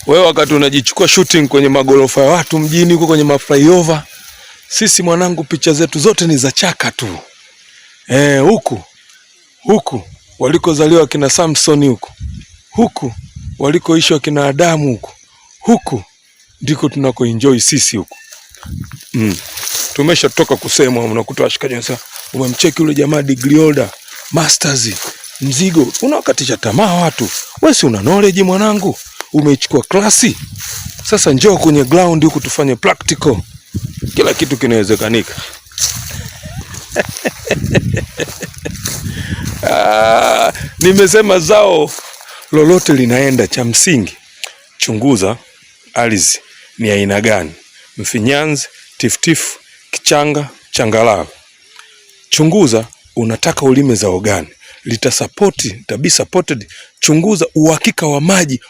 Wewe wakati unajichukua shooting kwenye magorofa ya watu mjini huko kwenye maflyover, sisi mwanangu picha zetu zote ni za chaka tu. Huku walikozaliwa kina Samson huku walikoishi wakina Adamu huku ndiko tunako enjoy sisi huku. Tumeshatoka kusema, unakuta washikaji wanasema umemcheki yule jamaa degree holder, masters, mzigo. Unawakatisha tamaa watu. Wewe si una knowledge mwanangu? Umeichukua klasi. Sasa njoo kwenye ground huku tufanye practical. Kila kitu kinawezekanika. Nimesema zao lolote linaenda, cha msingi chunguza ardhi ni aina gani, mfinyanzi, tifutifu, kichanga, changalawe. Chunguza unataka ulime zao gani, litasapoti, tabi supported. Chunguza uhakika wa maji.